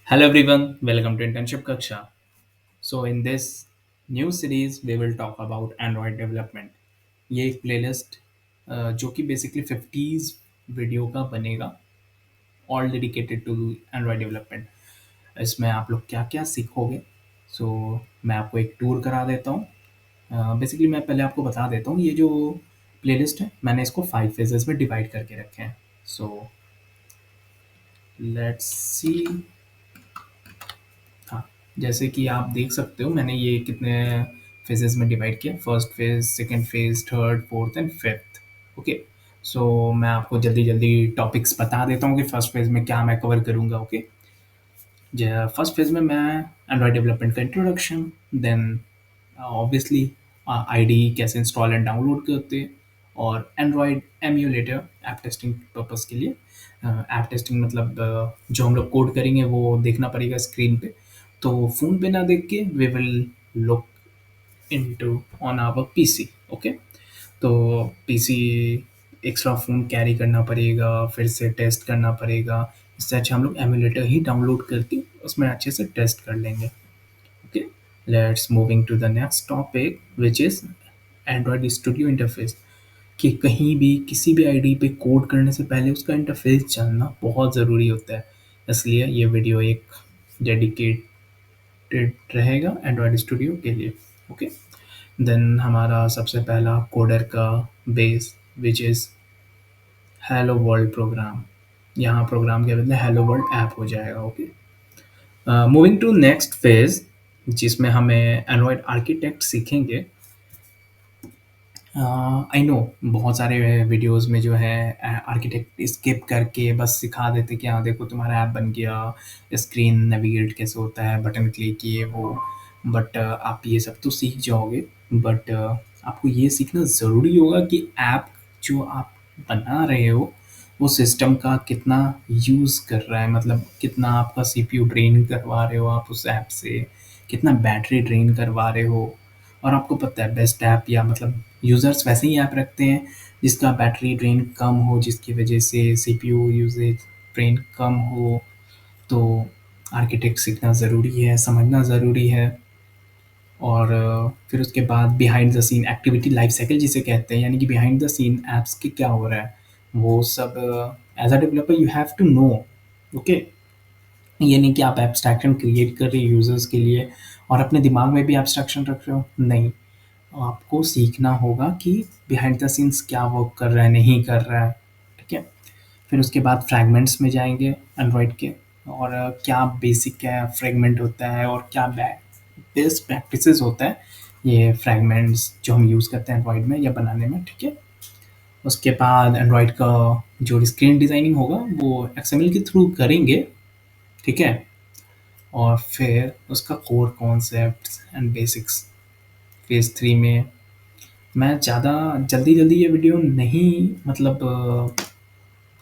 Hello everyone, welcome to Internship Kaksha. So in this new series we will talk about Android development. ये एक playlist जो कि basically 50s video का बनेगा all dedicated to Android development. इसमें आप लोग क्या क्या सीखोगे। सो मैं आपको एक टूर करा देता हूँ। बेसिकली मैं पहले आपको बता देता हूँ ये जो प्लेलिस्ट है मैंने इसको 5 फेजेस में डिवाइड करके रखे हैं। So let's see. हाँ, जैसे कि आप देख सकते हो मैंने ये कितने फेजेस में डिवाइड किया। First phase, second phase, third, fourth and fifth. Okay. So मैं आपको जल्दी जल्दी टॉपिक्स बता देता हूँ कि फर्स्ट फेज में क्या मैं कवर करूँगा। ओके। फर्स्ट फेज में मैं एंड्रॉयड डेवलपमेंट का इंट्रोडक्शन, देन ऑब्वियसली आईडी कैसे इंस्टॉल एंड डाउनलोड करते हैं, और Android emulator app testing purpose के लिए। ऐप टेस्टिंग मतलब जो हम लोग कोड करेंगे वो देखना पड़ेगा स्क्रीन पे, तो फ़ोन पे ना देख के we will look into on our PC. Okay. तो पीसी एक्स्ट्रा फ़ोन कैरी करना पड़ेगा, फिर से टेस्ट करना पड़ेगा। इससे अच्छा हम लोग एमुलेटर ही डाउनलोड करके उसमें अच्छे से टेस्ट कर लेंगे। Okay. Let's moving to the next topic which is Android studio interface. कि कहीं भी किसी भी आईडी पे कोड करने से पहले उसका इंटरफेस जानना बहुत ज़रूरी होता है। इसलिए ये वीडियो एक डेडिकेटेड रहेगा एंड्रॉयड स्टूडियो के लिए। ओके। देन हमारा सबसे पहला कोडर का base which is hello world program. यहाँ प्रोग्राम के बदले हेलो वर्ल्ड ऐप हो जाएगा। Okay. Moving to next phase जिसमें हमें एंड्रॉयड आर्किटेक्ट सीखेंगे। आई नो बहुत सारे वीडियोस में जो है आर्किटेक्ट स्किप करके बस सिखा देते कि हाँ देखो तुम्हारा ऐप बन गया, स्क्रीन नेविगेट कैसे होता है, बटन क्लिक किए वो। बट आप ये सब तो सीख जाओगे, बट आपको ये सीखना ज़रूरी होगा कि ऐप जो आप बना रहे हो वो सिस्टम का कितना यूज़ कर रहा है, मतलब कितना आपका सीपीयू ड्रेन करवा रहे हो आप उस ऐप से, कितना बैटरी ड्रेन करवा रहे हो। और आपको पता है बेस्ट ऐप या मतलब यूज़र्स वैसे ही ऐप रखते हैं जिसका बैटरी ड्रेन कम हो, जिसकी वजह से सीपीयू यूसेज ड्रेन कम हो। तो आर्किटेक्ट सीखना ज़रूरी है, समझना ज़रूरी है। और फिर उसके बाद behind the scene activity life cycle जिसे कहते हैं, यानी कि बिहाइंड द सीन ऐप्स के क्या हो रहा है वो सब। As a developer you have to know. Okay. ये नहीं कि आप एब्स्ट्रैक्शन क्रिएट कर रहे हो यूज़र्स के लिए और अपने दिमाग में भी एब्स्ट्रैक्शन रख रहे हो, नहीं। आपको सीखना होगा कि बिहाइंड द सीन्स क्या वर्क कर रहा है, नहीं कर रहा है। ठीक है। फिर उसके बाद फ्रैगमेंट्स में जाएंगे एंड्रॉयड के, और क्या बेसिक क्या फ्रैगमेंट होता है और क्या बेस्ट प्रैक्टिसेस होता है ये फ्रैगमेंट्स जो हम यूज़ करते हैं एंड्रॉयड में या बनाने में। ठीक है। उसके बाद एंड्रॉयड का जो स्क्रीन डिज़ाइनिंग होगा वो एक्सएमएल के थ्रू करेंगे। ठीक है। और फिर उसका core concepts and basics phase 3 में। मैं ज़्यादा जल्दी जल्दी ये वीडियो नहीं मतलब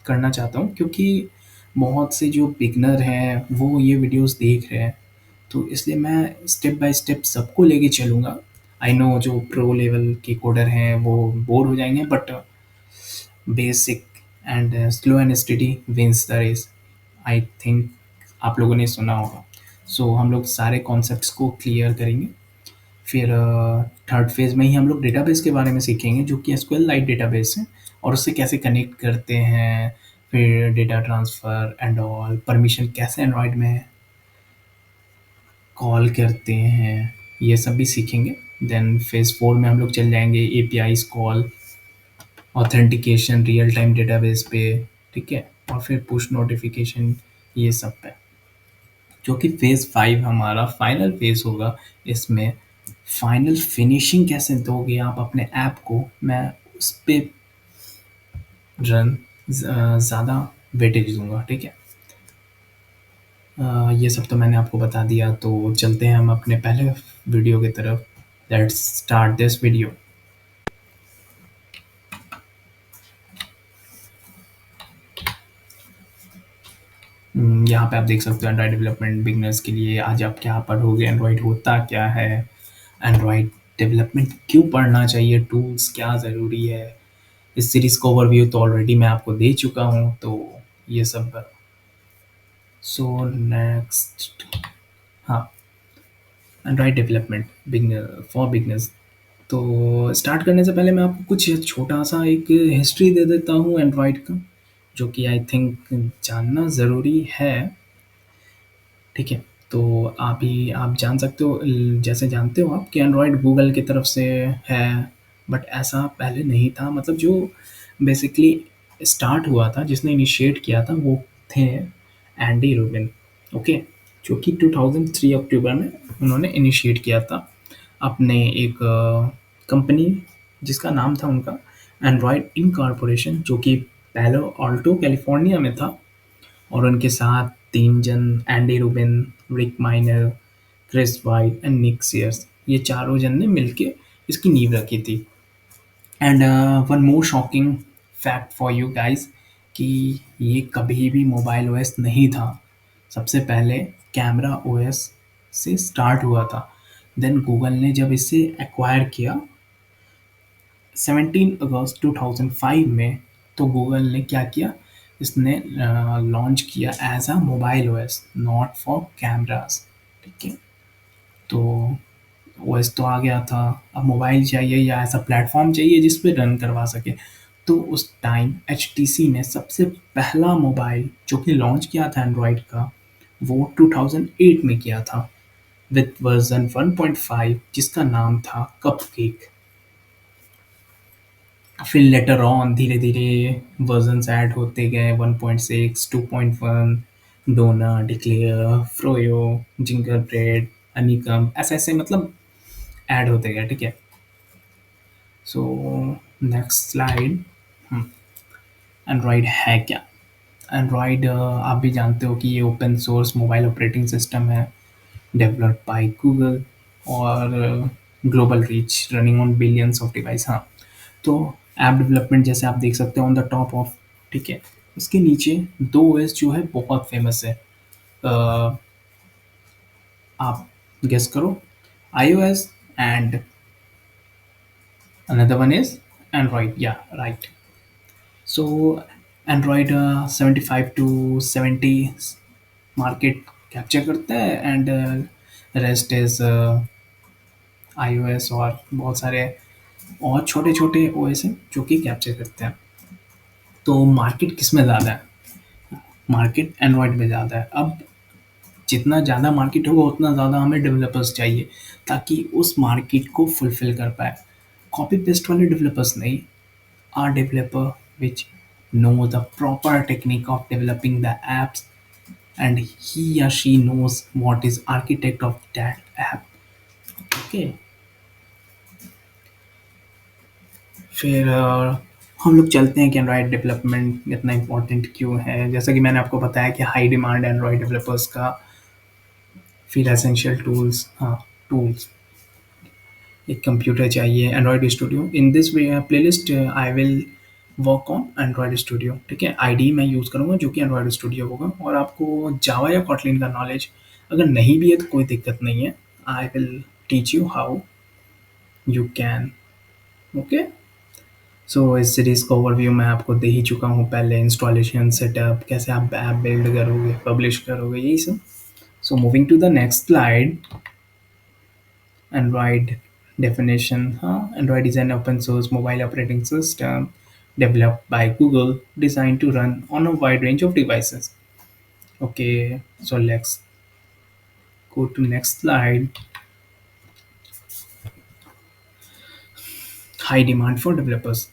करना चाहता हूँ, क्योंकि बहुत से जो बिगनर हैं वो ये वीडियोस देख रहे हैं, तो इसलिए मैं स्टेप बाय स्टेप सबको लेके चलूँगा। आई नो जो प्रो लेवल के कोडर हैं वो बोर हो जाएंगे, but basic and slow and study wins the race. I think आप लोगों ने सुना होगा। सो हम लोग सारे कॉन्सेप्ट्स को क्लियर करेंगे। फिर थर्ड फेज़ में ही हम लोग डेटाबेस के बारे में सीखेंगे जो कि एसक्यूएल लाइट डेटाबेस है, और उससे कैसे कनेक्ट करते हैं, फिर data transfer and all, permission कैसे एंड्रॉयड में कॉल करते हैं, ये सब भी सीखेंगे। देन फेज़ 4 में हम लोग चल जाएंगे APIs call, authentication real time database पे। ठीक है। और फिर पुश नोटिफिकेशन, ये सब पे, जो कि फेज़ 5 हमारा फाइनल फेज़ होगा। इसमें फाइनल फिनिशिंग कैसे दोगे आप अपने ऐप को, मैं उस पे रन ज़्यादा वेटेज दूंगा। ठीक है। ये सब तो मैंने आपको बता दिया, तो चलते हैं हम अपने पहले वीडियो की तरफ। Let's start this video. यहाँ पे आप देख सकते हो एंड्रॉयड डेवलपमेंट बिगनर्स के लिए। आज आप क्या पढ़ोगे, एंड्रॉयड होता क्या है, एंड्रॉयड डेवलपमेंट क्यों पढ़ना चाहिए, टूल्स क्या ज़रूरी है। इस सीरीज़ का ओवरव्यू तो ऑलरेडी मैं आपको दे चुका हूँ, तो ये सब सो नेक्स्ट, हाँ, Android development beginner for beginners. तो स्टार्ट करने से पहले मैं आपको कुछ छोटा सा एक हिस्ट्री दे देता हूँ एंड्रॉइड का, जो कि आई थिंक जानना ज़रूरी है। ठीक है, तो आप जान सकते हो, जैसे जानते हो आप कि एंड्रॉइड गूगल की तरफ से है, बट ऐसा पहले नहीं था। मतलब जो बेसिकली स्टार्ट हुआ था, जिसने इनिशिएट किया था, वो थे एंडी रूबिन। ओके, जो कि 2003 अक्टूबर में उन्होंने इनिशिएट किया था अपने एक कंपनी, जिसका नाम था उनका एंड्रॉयड इनकॉर्पोरेशन, जो कि पैलो ऑल्टो कैलिफोर्निया में था। और उनके साथ 3 जन, Andy Rubin, Rick Miner, Chris White and Nick Sears, ये चारों जन ने मिलके इसकी नींव रखी थी। And one more shocking fact for you guys, कि ये कभी भी मोबाइल ओएस नहीं था। सबसे पहले कैमरा ओएस से स्टार्ट हुआ था। देन गूगल ने जब इसे एक्वायर किया 17 अगस्त 2005 में, तो गूगल ने क्या किया, इसने लॉन्च किया as a mobile OS, not for cameras. ठीक है, तो ओएस तो आ गया था, अब मोबाइल चाहिए या ऐसा प्लेटफॉर्म चाहिए जिस पे रन करवा सके। तो उस टाइम एचटीसी ने सबसे पहला मोबाइल जो कि लॉन्च किया था एंड्रॉयड का, वो 2008 में किया था विद वर्जन 1.5, जिसका नाम था कपकेक। फिर लेटर ऑन धीरे धीरे वर्जन्स ऐड होते गए, 1.6, 2.1, डोना, डिक्लेयर, फ्रोयो, जिंगर ब्रेड, अनिकम, ऐसे ऐसे मतलब ऐड होते गए। ठीक है, सो नेक्स्ट स्लाइड। एंड्रॉयड है क्या? एंड्रॉयड आप भी जानते हो कि ये open source mobile operating system है, डेवलप्ड बाय गूगल, और global reach, running on billions of device. हाँ, तो ऐप डेवलपमेंट जैसे आप देख सकते हो ऑन द टॉप ऑफ, ठीक है, उसके नीचे दो ओएस जो है बहुत फेमस है। अ, आप गेस करो, iOS and another one is Android, या right. So Android 75 to 70 market capture करता है, एंड रेस्ट इज iOS और बहुत सारे और छोटे छोटे ओएस हैं जो कि कैप्चर करते हैं। तो मार्केट किस में ज़्यादा है? मार्केट एंड्रॉइड में ज़्यादा है। अब जितना ज़्यादा मार्केट होगा उतना ज़्यादा हमें डेवलपर्स चाहिए, ताकि उस मार्केट को फुलफिल कर पाए। कॉपी पेस्ट वाले डेवलपर्स नहीं, are developer which know the proper technique of developing the apps, and he या she knows what is architect of that app। Okay, फिर हम लोग चलते हैं कि एंड्रॉयड डेवलपमेंट इतना इम्पोर्टेंट क्यों है। जैसा कि मैंने आपको बताया कि हाई डिमांड एंड्रॉयड डेवलपर्स का। फिर एसेंशियल टूल्स, हाँ, टूल्स, एक कंप्यूटर चाहिए, Android studio. In this way playlist I will work on Android studio. ठीक है, आईडी मैं यूज़ करूँगा जो कि एंड्रॉयड स्टूडियो होगा। और आपको जावा या कॉटलिन का नॉलेज अगर नहीं भी है तो कोई दिक्कत नहीं है, I will teach you how you can. Okay, so इस सीरीज़ का ओवरव्यू मैं आपको दे ही चुका हूँ पहले, इंस्टॉलेशन, सेटअप, कैसे आप ऐप बिल्ड करोगे, पब्लिश करोगे, यही सब। So moving to the next slide, Android definition. Huh? Android is an open source mobile operating system developed by Google, designed to run on a wide range of devices. Okay, so let's go to next slide. High demand for developers.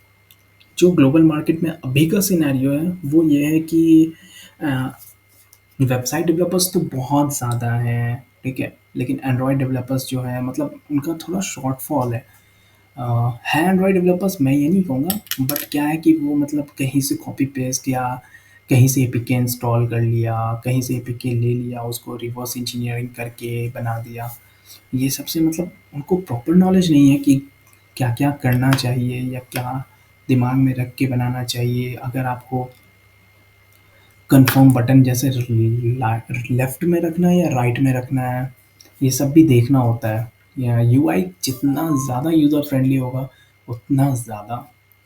जो global market में अभी का scenario है वो ये है कि website developers तो बहुत ज़्यादा हैं, ठीक है, लेकिन एंड्रॉयड डेवलपर्स जो है मतलब उनका थोड़ा शॉर्टफॉल है। है एंड्रॉयड डेवलपर्स, मैं ये नहीं कहूँगा, बट क्या है कि वो मतलब कहीं से कॉपी पेस्ट या कहीं से एपीके इंस्टॉल कर लिया, कहीं से एपीके ले लिया, उसको रिवर्स इंजीनियरिंग करके बना दिया। ये सबसे मतलब उनको प्रॉपर नॉलेज नहीं है कि क्या क्या करना चाहिए या क्या दिमाग में रख के बनाना चाहिए। अगर आपको कन्फर्म बटन जैसे लेफ्ट में रखना है या राइट में रखना है, ये सब भी देखना होता है। या यूआई जितना ज़्यादा यूज़र फ्रेंडली होगा उतना ज़्यादा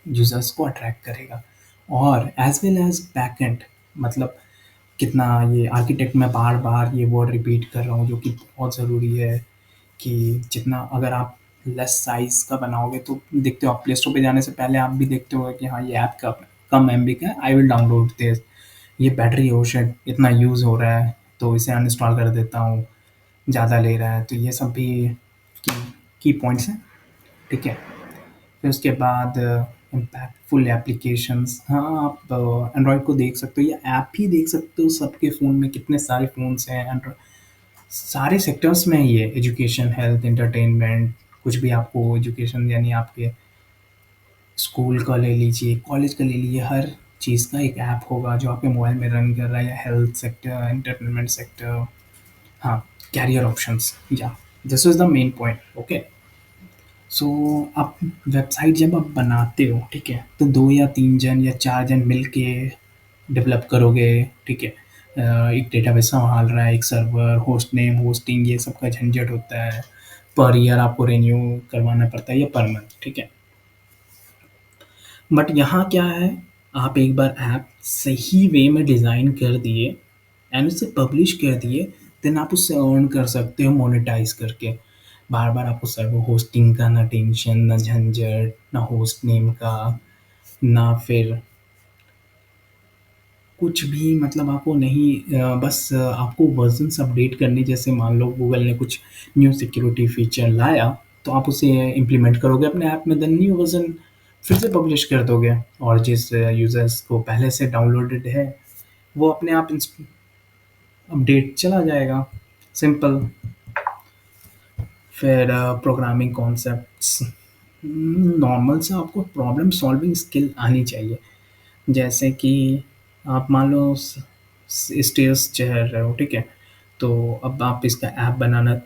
यूज़र्स को अट्रैक्ट करेगा। और एज वेल एज बैकएंड, मतलब कितना ये आर्किटेक्ट मैं बार-बार ये वर्ड रिपीट कर रहा हूँ जो कि बहुत ज़रूरी है कि जितना अगर आप लेस साइज़ का बनाओगे तो देखते हो आप प्ले स्टोर पे जाने से पहले आप भी देखते होगे कि हाँ, ये ऐप कम एमबी का है, आई विल डाउनलोड दिस। ये बैटरी ओह शिट! इतना यूज़ हो रहा है, तो इसे अनइंस्टॉल कर देता हूँ, ज़्यादा ले रहा है। तो ये सब भी की की पॉइंट्स हैं, ठीक है? फिर उसके बाद इम्पैक्टफुल एप्लीकेशंस, हाँ, आप एंड्रॉयड को देख सकते हो या ऐप ही देख सकते हो, सबके फ़ोन में कितने सारे फ़ोन्स हैं एंड्रॉ सारे सेक्टर्स में ही है, एजुकेशन, हेल्थ, एंटरटेनमेंट, कुछ भी आपको एजुकेशन यानी आपके स्कूल का ले लीजिए, कॉलेज का ले लीजिए, हर चीज़ का एक ऐप होगा जो आपके मोबाइल में रन कर रहा है, या हेल्थ सेक्टर, एंटरटेनमेंट सेक्टर, हाँ, कैरियर ऑप्शंस, या this is the main point, okay. So आप वेबसाइट जब आप बनाते हो, ठीक है, तो 2 या 3 जन या 4 जन मिल के डेवलप करोगे, ठीक है। एक डेटाबेस सँभाल रहा है, एक सर्वर, होस्ट नेम, होस्टिंग, ये सब का झंझट होता है। पर ईयर आपको रिन्यू करवाना पड़ता है या पर मंथ, ठीक है। बट यहाँ क्या है, आप एक बार ऐप सही वे में डिज़ाइन कर दिए एंड उसे पब्लिश कर दिए, देन आप उससे अर्न कर सकते हो मोनेटाइज़ करके। बार-बार आपको सर्वर होस्टिंग का ना टेंशन, ना झंझट, ना होस्ट नेम का, ना फिर कुछ भी, मतलब आपको नहीं बस आपको वर्ज़न्स अपडेट करने, जैसे मान लो गूगल ने कुछ न्यू सिक्योरिटी फीचर लाया, तो आप उसे इम्प्लीमेंट करोगे अपने ऐप में, देन न्यू वर्ज़न फिर से पब्लिश कर दोगे और जिस यूज़र्स को पहले से डाउनलोडेड है, वो अपने आप इंस अपडेट चला जाएगा, सिंपल। फिर प्रोग्रामिंग कॉन्सेप्ट्स, नॉर्मल सा आपको प्रॉब्लम सॉल्विंग स्किल आनी चाहिए। जैसे कि आप मान लो स्टेयर्स चढ़ रहे हो, ठीक है? तो अब आप इसका ऐप बनाना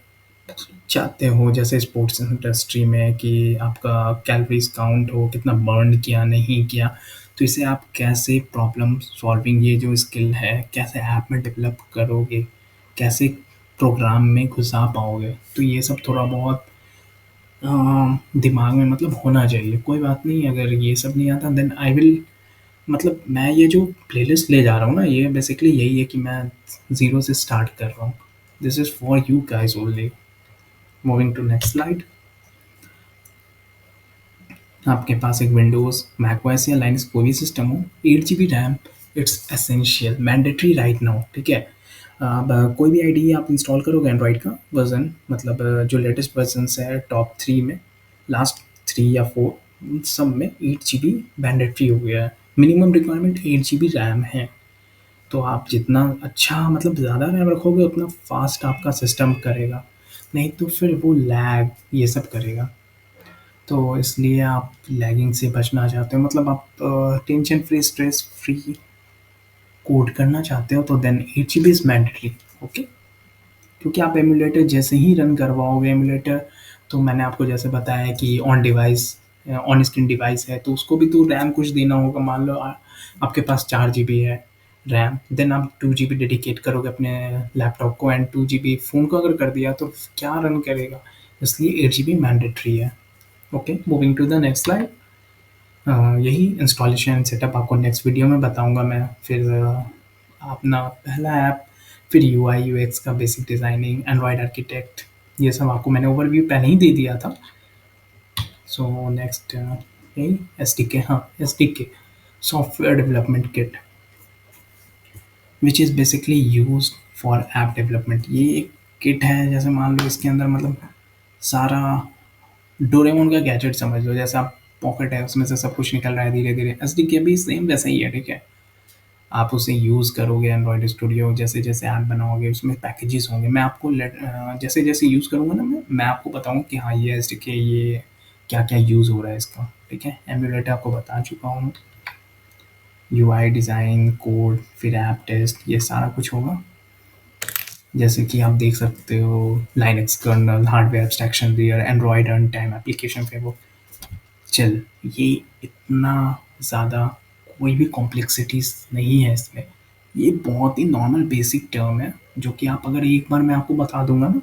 चाहते हो, जैसे स्पोर्ट्स इंडस्ट्री में कि आपका कैलोरीज़ काउंट हो, कितना बर्न किया, नहीं किया। तो इसे आप कैसे प्रॉब्लम सॉल्विंग, ये जो स्किल है, कैसे ऐप में डेवलप करोगे? कैसे प्रोग्राम में घुसा पाओगे? तो ये सब थोड़ा बहुत दिमाग में मतलब होना चाहिए। कोई बात नहीं, अगर ये सब नहीं आता देन आई विल, मतलब मैं ये जो प्लेलिस्ट ले जा रहा हूँ ना, ये बेसिकली यही है कि मैं ज़ीरो से स्टार्ट कर रहा हूँ। This is for you guys only. Moving to next slide. आपके पास एक विंडोज़, मैकओएस या लाइनक्स कोई भी सिस्टम हो, 8 GB RAM, it's essential, mandatory right now, ठीक है? अब कोई भी आईडीई आप इंस्टॉल करोगे एंड्रॉइड का वर्ज़न, मतलब जो लेटेस्ट वर्ज़न्स है टॉप 3 में, लास्ट 3 या 4, उन सब में 8 जीबी मैंडेटरी हो गया है। मिनिमम रिक्वायरमेंट 8 जीबी रैम है। तो आप जितना अच्छा, मतलब ज़्यादा रैम रखोगे उतना फ़ास्ट आपका सिस्टम करेगा, नहीं तो फिर वो लैग ये सब करेगा। तो इसलिए आप लैगिंग से बचना चाहते हो, मतलब आप tension free, stress free code करना चाहते हो, तो then 8 GB is mandatory, okay? क्योंकि आप एमुलेटर जैसे ही रन करवाओगे, एमुलेटर तो मैंने आपको जैसे बताया कि on device, on screen device है, तो उसको भी तो रैम कुछ देना होगा। मान लो आपके पास 4 जीबी है रैम, देन आप 2 जीबी डेडिकेट करोगे अपने लैपटॉप को एंड 2 जीबी फ़ोन को अगर कर दिया तो क्या रन करेगा? इसलिए 8 जीबी मैंडेटरी है। Okay, moving to the next slide. यही इंस्टॉलेशन सेटअप आपको नेक्स्ट वीडियो में बताऊँगा मैं। फिर अपना पहला ऐप, फिर यूआई यूएक्स का बेसिक डिज़ाइनिंग, एंड्रॉयड आर्किटेक्ट, ये सब आपको मैंने ओवरव्यू पहले ही दे दिया था। सो नेक्स्ट यही एसडीके, हाँ, SDK, software development kit, which is basically used for app development. ये एक किट है, जैसे मान लो इसके अंदर मतलब सारा डोरेमोन का गैजेट समझ लो, जैसे आप पॉकेट है उसमें से सब कुछ निकल रहा है धीरे-धीरे, एसडीके भी सेम वैसा ही है, ठीक है? आप उसे यूज़ करोगे एंड्रॉयड स्टूडियो, जैसे-जैसे ऐप बनाओगे उसमें पैकेजेस होंगे। मैं आपको जैसे-जैसे यूज़ करूँगा ना मैं आपको बताऊँगा कि हाँ, ये एसडीके, ये क्या-क्या यूज़ हो रहा है इसका, ठीक है? एमुलेटर आपको बता चुका हूँ, यूआई डिज़ाइन, कोड, फिर ऐप टेस्ट, ये सारा कुछ होगा। जैसे कि आप देख सकते हो Linux kernel, hardware abstraction layer, Android run time, application framework. चल, ये इतना ज़्यादा कोई भी कॉम्प्लेक्सिटीज़ नहीं है इसमें। ये बहुत ही नॉर्मल बेसिक टर्म है, जो कि आप अगर एक बार मैं आपको बता दूँगा ना,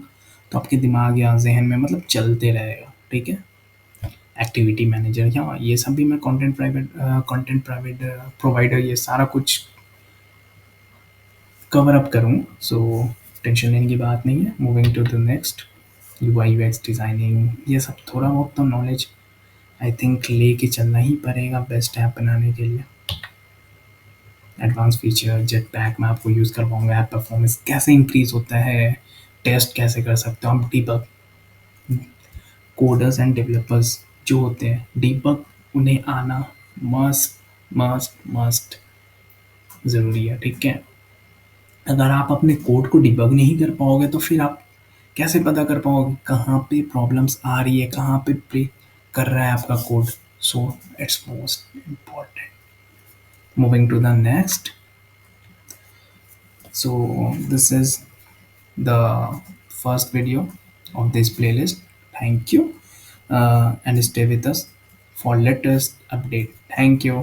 तो आपके दिमाग या ज़हन में मतलब चलते रहेगा, ठीक है? एक्टिविटी मैनेजर, हाँ, ये सब भी मैं कंटेंट, प्रोवाइडर, ये सारा कुछ कवर अप करूँ, सो टेंशन लेने की बात नहीं है। Moving to the next, UI UX designing, ये सब थोड़ा बहुत तो नॉलेज आई थिंक लेके चलना ही पड़ेगा बेस्ट ऐप बनाने के लिए। एडवांस फीचर जेट पैक मैं आपको यूज़ करवाऊँगा, ऐप परफॉर्मेंस कैसे इंक्रीज़ होता है, टेस्ट कैसे कर सकते हो हम, डीबग, कोडर्स एंड डेवलपर्स जो होते हैं, डीबग उन्हें आना मस्ट मस्ट मस्ट ज़रूरी है, ठीक है? अगर आप अपने कोड को डिबग नहीं कर पाओगे तो फिर आप कैसे पता कर पाओगे कहाँ पे प्रॉब्लम्स आ रही है, कहाँ पे ब्रेक कर रहा है आपका code? So it's most important. Moving to the next, so this is the first video of this playlist. Thank you, and stay with us for latest update. Thank you.